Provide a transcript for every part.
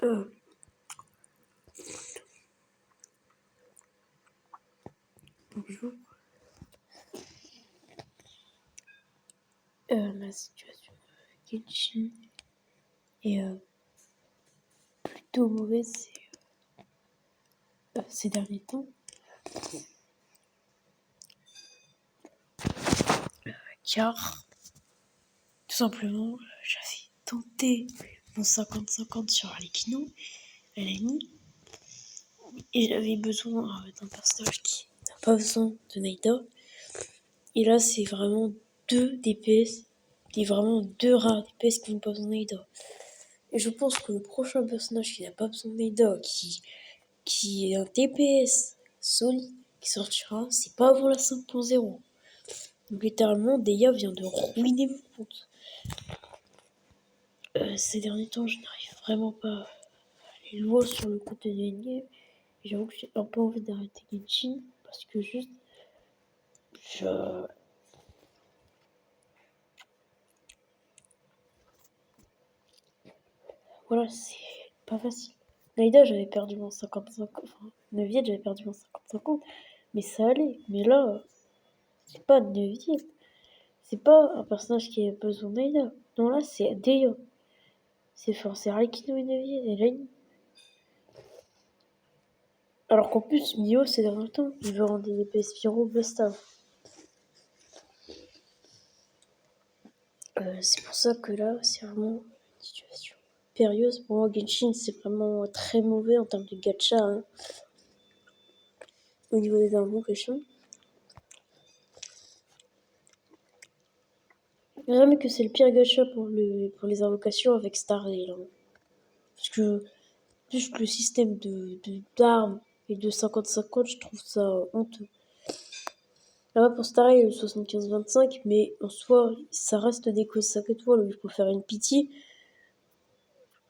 Euh, Bonjour. La situation de Genshin est plutôt mauvaise ces derniers temps. Car, tout simplement, j'avais tenté mon 50-50 sur Arlecchino à la nuit. Et j'avais besoin d'un personnage qui n'a pas besoin de Naida. Et là, c'est vraiment deux DPS, vraiment deux rares DPS qui n'ont pas besoin de Naida. Et je pense que le prochain personnage qui n'a pas besoin de Naida, qui est un DPS solide, qui sortira, c'est pas avant la 5.0. Donc littéralement, Deia vient de ruiner mon compte. Ces derniers temps, je n'arrive vraiment pas à aller loin sur le compte de Endgame. J'avoue que j'ai un peu envie d'arrêter Genshin, parce que juste, voilà, c'est pas facile. Naïda, j'avais perdu mon 55, enfin, Neuviette, j'avais perdu mon 50-50, mais ça allait. Mais là, c'est pas Neuviette. C'est pas un personnage qui a besoin de Naïda. Non, là, c'est Deia. C'est fort, c'est Arlecchino et Neuviette, et Lane. Alors qu'en plus, Mio, ces derniers temps, il veut rendre des DPS Pyro Bustav. C'est pour ça que là, c'est vraiment une situation périlleuse. Pour moi, Genshin, c'est vraiment très mauvais en termes de gacha, hein, au niveau des invocations. Vraiment que c'est le pire gacha pour les invocations avec Starrail. Hein. Parce que juste le système d'armes et de 50-50, je trouve ça honteux. Là pour Starrail, il y a eu 75-25, mais en soi, ça reste des causes 5 étoiles où il faut faire une pitié.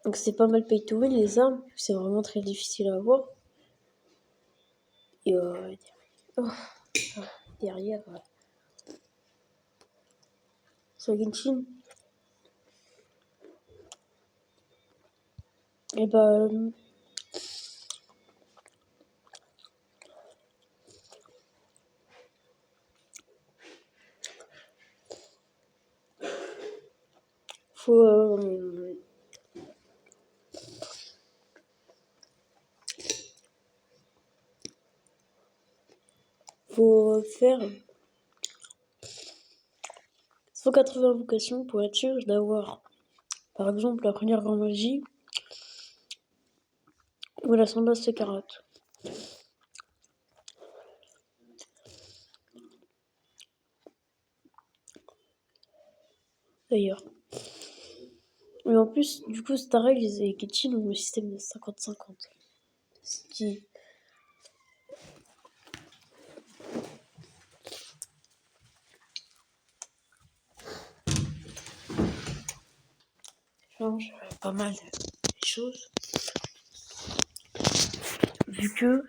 Donc c'est pas mal pay to win les armes, c'est vraiment très difficile à avoir. Et derrière, sur Genshin, et faut faire 180 invocations pour être sûr d'avoir, par exemple, la première grande magie ou la Samba Sekarat. D'ailleurs. Mais en plus, du coup, Starrail et Genshin ont le système de 50-50. Ce qui change pas mal les choses. Vu que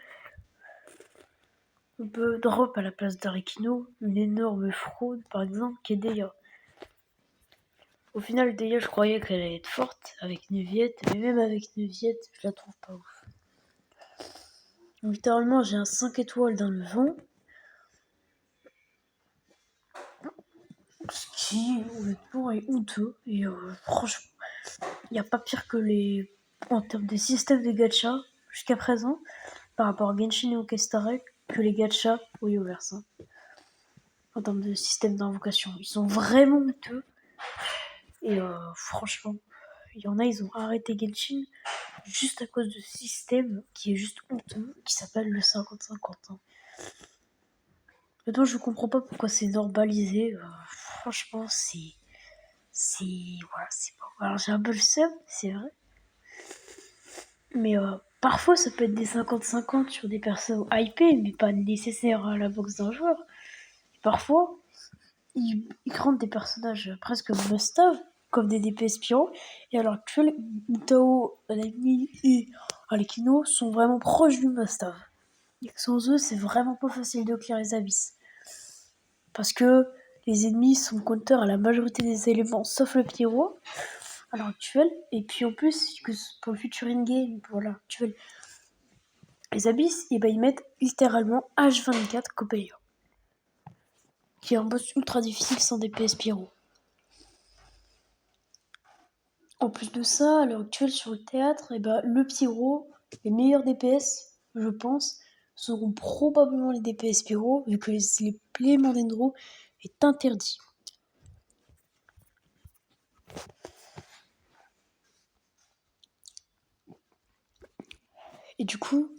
on peut drop à la place d'Arlecchino une énorme fraude, par exemple, qui est Deia. Au final, Deia, je croyais qu'elle allait être forte avec Neuviette, mais même avec Neuviette, je la trouve pas ouf. Donc, littéralement, j'ai un 5 étoiles dans le vent. Ce qui, honnêtement, est honteux. Et franchement, il n'y a pas pire que les. En termes de système de gacha, jusqu'à présent, par rapport à Genshin et au Starrail, que les gachas au Yoverse. Hein. En termes de système d'invocation. Ils sont vraiment honteux. Et franchement, il y en a, ils ont arrêté Genshin juste à cause de ce système qui est juste honteux, qui s'appelle le 50-50. Hein. Maintenant, je comprends pas pourquoi c'est normalisé. Franchement, c'est. Voilà, c'est bon. Alors, j'ai un peu le seum, c'est vrai. Mais parfois, ça peut être des 50-50 sur des personnes hypées, mais pas nécessaires à la boxe d'un joueur. Et parfois, ils rendent des personnages presque must-have, comme des DPS Pyro. Et à l'heure actuelle, Utao, Anami et Arlecchino sont vraiment proches du must-have. Et sans eux, c'est vraiment pas facile de clear les abysses. Parce que les ennemis sont counter à la majorité des éléments, sauf le Pyro. à l'heure actuelle. Et puis en plus, que pour le futur in-game, pour l'heure actuelle, les Abyss, et ben ils mettent littéralement H24 Coppelia, qui est un boss ultra difficile sans DPS Pyro. En plus de ça, à l'heure actuelle sur le théâtre, et ben le Pyro, les meilleurs DPS, je pense, seront probablement les DPS Pyro, vu que les play Mandendro est interdit. Et du coup,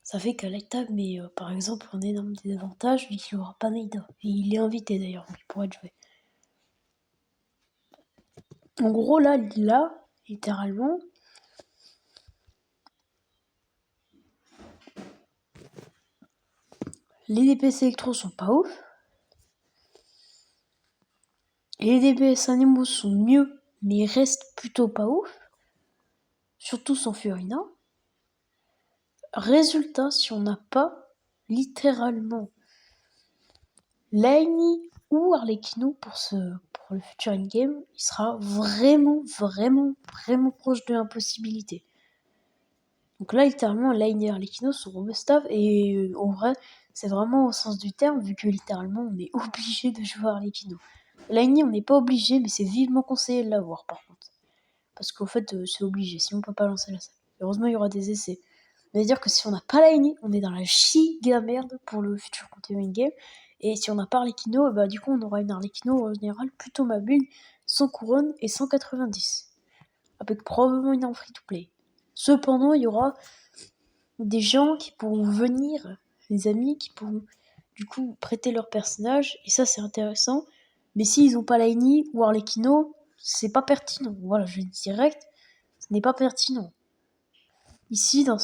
ça fait qu'à l'étape, mais par exemple, un énorme désavantage, vu qu'il n'aura pas Naïda. Et il est invité d'ailleurs, donc il pourrait être joué. En gros, là, littéralement, les DPS électro sont pas ouf. Les DPS animaux sont mieux, mais ils restent plutôt pas ouf. Surtout sans Furina. Résultat, si on n'a pas littéralement Laini ou Arlecchino pour le futur in-game, il sera vraiment proche de l'impossibilité. Donc là, littéralement, Laini et Arlecchino seront must-have, et en vrai, c'est vraiment au sens du terme, vu que littéralement, on est obligé de jouer Arlecchino. Laini, on n'est pas obligé, mais c'est vivement conseillé de l'avoir par contre. Parce qu'au fait, c'est obligé, sinon on peut pas lancer la salle. Heureusement, il y aura des essais. C'est-à-dire que si on n'a pas Laini, on est dans la giga merde pour le futur continuing game. Et si on n'a pas Arlecchino, bah du coup on aura une Arlecchino en général plutôt mobile, sans couronne et 190. Avec probablement une en free-to-play. Cependant, il y aura des gens qui pourront venir, des amis qui pourront du coup prêter leur personnage, et ça c'est intéressant. Mais s'ils n'ont pas Laini ou Arlecchino, c'est pas pertinent. Voilà, je dis direct, ce n'est pas pertinent. Ici, dans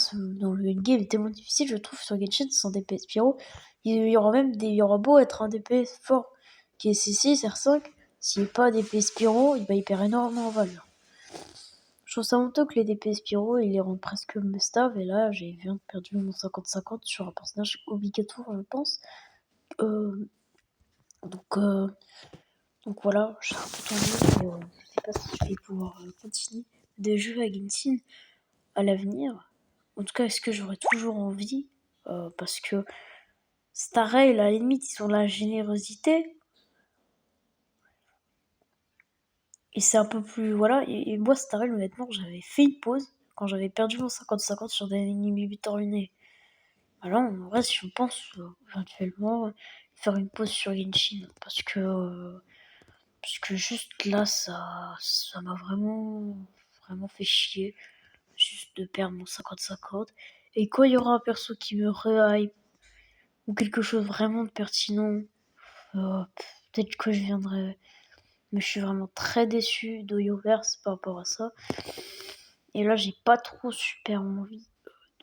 le game est tellement difficile, je trouve, sur Genshin, sans DPS Pyro, il y aura beau être un DPS fort, qui est C6, R5, s'il n'y a pas DPS Pyro, il perd énormément en valeur. Je trouve ça honteux que les DPS Pyro, ils les rendent presque must-have, et là, j'ai perdu mon 50-50 sur un personnage obligatoire, je pense. Donc voilà, je suis un peu tendu, je sais pas si je vais pouvoir continuer de jouer à Genshin à l'avenir. En tout cas, est-ce que j'aurais toujours envie parce que Starrail, à la limite, ils ont la générosité. Et c'est un peu plus... Voilà. Et moi, Starrail, honnêtement, j'avais fait une pause quand j'avais perdu mon 50-50 sur des ennemis 8 ruinés. Alors, en vrai, si je pense éventuellement faire une pause sur Genshin. Parce que juste là, ça m'a vraiment fait chier. Juste de perdre mon 50-50. Et quand il y aura un perso qui me re-hype, ou quelque chose vraiment de pertinent, peut-être que je viendrai. Mais je suis vraiment très déçue d'Oyoverse par rapport à ça. Et là, j'ai pas trop super envie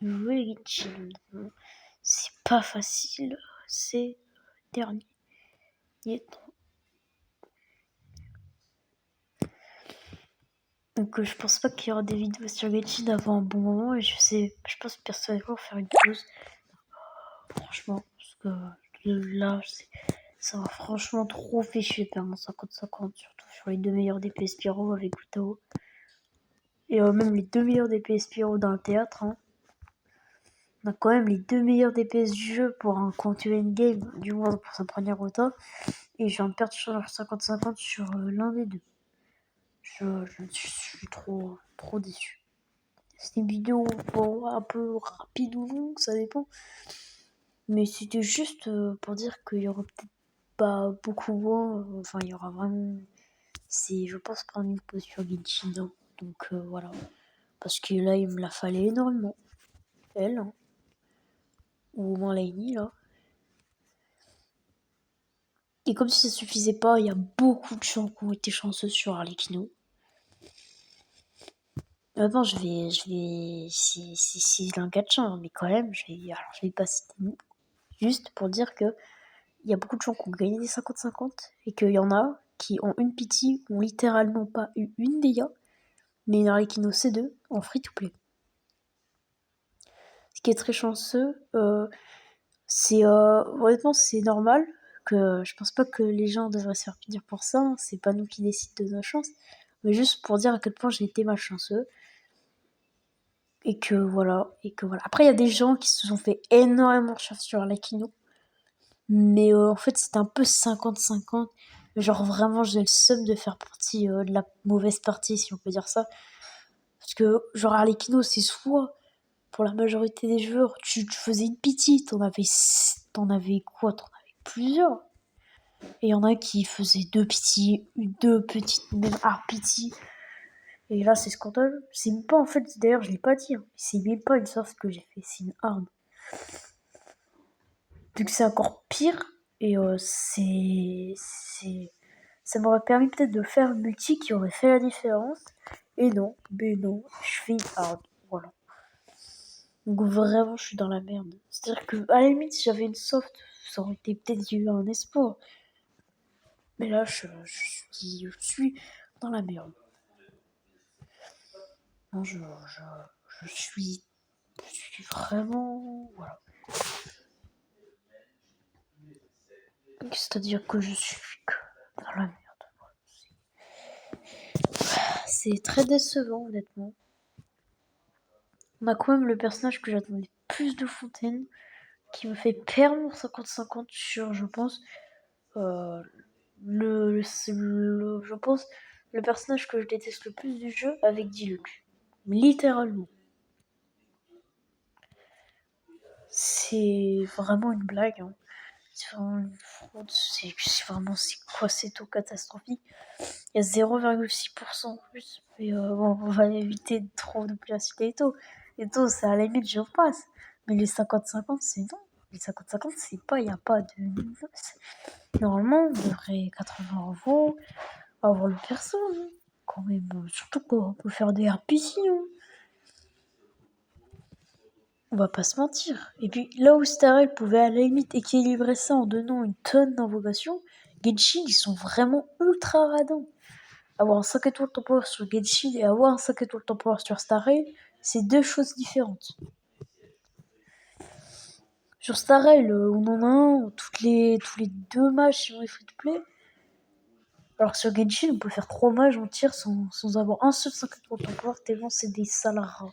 de jouer Genshin. C'est pas facile ces derniers temps. Donc je pense pas qu'il y aura des vidéos sur Genshin avant un bon moment, et je pense personnellement faire une pause. Franchement, parce que là, ça m'a franchement trop fait chier de perdre mon 50-50, surtout sur les deux meilleurs DPS Pyro avec Gutao. Et même les deux meilleurs DPS Pyro dans le théâtre. Hein. On a quand même les deux meilleurs DPS du jeu pour un continuing game, du moins pour sa première rota. Et je viens de perdre sur leur 50-50 sur l'un des deux. Je suis trop déçu. C'est une vidéo un peu rapide ou longue, ça dépend. Mais c'était juste pour dire qu'il y aura peut-être pas beaucoup moins. Enfin, il y aura vraiment. C'est, je pense, prendre une pause sur Genshin. Hein. Donc voilà. Parce que là, il me la fallait énormément. Elle, hein. Ou au moins Laini, là. Et comme si ça suffisait pas, il y a beaucoup de gens qui ont été chanceux sur Arlecchino. Maintenant, c'est un cas de chance, mais quand même, je vais pas citer juste pour dire que il y a beaucoup de gens qui ont gagné des 50-50 et qu'il y en a qui ont une pity, ont littéralement pas eu une DIA, mais une Arlecchino C2 en free to play. Ce qui est très chanceux, honnêtement, c'est normal. Que je pense pas que les gens devraient se faire punir pour ça, hein. C'est pas nous qui décident de nos chances. mais juste pour dire à quel point j'ai été malchanceux. Et que voilà. Après, il y a des gens qui se sont fait énormément chance sur l'Akino. Mais en fait, c'était un peu 50-50. Genre, vraiment, j'ai le seum de faire partie de la mauvaise partie, si on peut dire ça. Parce que, genre, Arlecchino, c'est soit, pour la majorité des joueurs, tu faisais une pitié, t'en avais quoi? T'en avais plusieurs. Et il y en a qui faisaient deux pitiés, deux petites, même hard pitié. Et là, c'est scandaleux. C'est même pas, en fait, d'ailleurs, je l'ai pas dit, hein. C'est même pas une source que j'ai fait, c'est une hard. Donc c'est encore pire, et ça m'aurait permis peut-être de faire une multi qui aurait fait la différence. Et non, mais non, je fais une hard, voilà. Donc vraiment, je suis dans la merde. C'est-à-dire que, à la limite, si j'avais une soft, ça aurait été peut-être eu un espoir. Mais là, je suis dans la merde. Non, je suis vraiment, voilà. C'est-à-dire que je suis dans la merde. C'est très décevant, honnêtement. On a quand même le personnage que j'attendais plus de Fontaine, qui me fait perdre mon 50-50 sur, je pense, je pense, le personnage que je déteste le plus du jeu avec Diluc. Littéralement. C'est vraiment une blague, hein. C'est vraiment une fraude. C'est quoi, c'est tout catastrophique. Il y a 0,6% en plus. Mais bon, on va éviter de trop de la citer Eto. Eto, c'est à la limite, je passe. Mais les 50-50, c'est non. Les 50-50, c'est pas, il n'y a pas de. Normalement, on devrait 80 € avoir le perso, hein. Quand même. Surtout qu'on peut faire des RPC, hein. On va pas se mentir. Et puis là où Starel pouvait à la limite équilibrer ça en donnant une tonne d'invocations, Genshin, ils sont vraiment ultra radins. Avoir un 5 étoiles temporaire sur Genshin et avoir un 5 étoiles temporaire sur Starrail, c'est deux choses différentes. Sur Starrail, on en a un tous les 2 matchs si on est free to play. Alors que sur Genshin, on peut faire 3 matchs en tir sans avoir un seul 5 étoiles temporaire, tellement c'est des sales rats.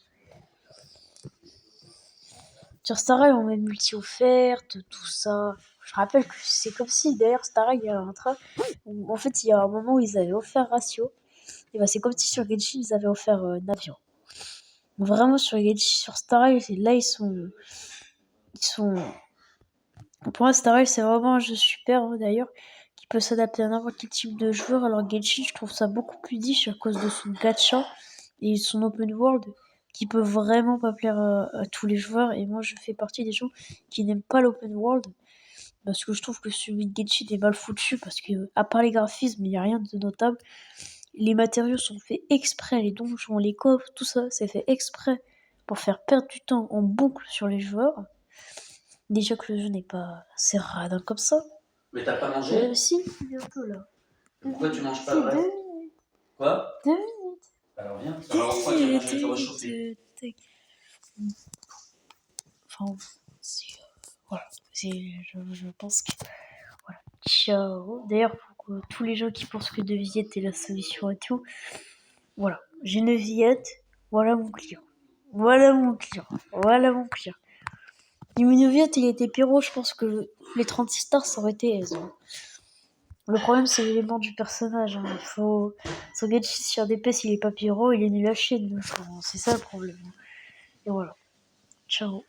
Sur Starrail, on met multi offerte, tout ça. Je rappelle que c'est comme si, d'ailleurs, Starrail, il y a un train. En fait, il y a un moment où ils avaient offert Ratio. Et bah, c'est comme si sur Genshin, ils avaient offert Navion. Vraiment, sur Starrail, là, ils sont. Pour moi, Starrail, c'est vraiment un jeu super, hein, d'ailleurs, qui peut s'adapter à n'importe quel type de joueur. Alors, Genshin, je trouve ça beaucoup plus niche à cause de son gacha et son open world, qui peut vraiment pas plaire à tous les joueurs. Et moi, je fais partie des gens qui n'aiment pas l'open world, parce que je trouve que celui de Genshin est mal foutu, parce que, à part les graphismes, il n'y a rien de notable. Les matériaux sont faits exprès, les donjons, les coffres, tout ça, c'est fait exprès pour faire perdre du temps en boucle sur les joueurs. Déjà que le jeu n'est pas assez radin comme ça. Mais t'as pas mangé Si, bientôt là. Pourquoi tu manges pas le reste 2 minutes. Quoi 2 minutes. Alors viens. Alors pourquoi tu manges avec le réchauffé Enfin, voilà. Je pense que. Voilà. Ciao. D'ailleurs, pour tous les gens qui pensent que Deviette est la solution et tout, voilà. J'ai Deviette, voilà mon client. Voilà mon client. Voilà mon client. Immunoviette, il était pyro, je pense que les 36 stars, ça aurait été aise, hein. Le problème, c'est l'élément du personnage, hein. Faut. Son Genshin sur DPS, il est pas pyro, il est nul à chier, c'est ça le problème. Et voilà. Ciao.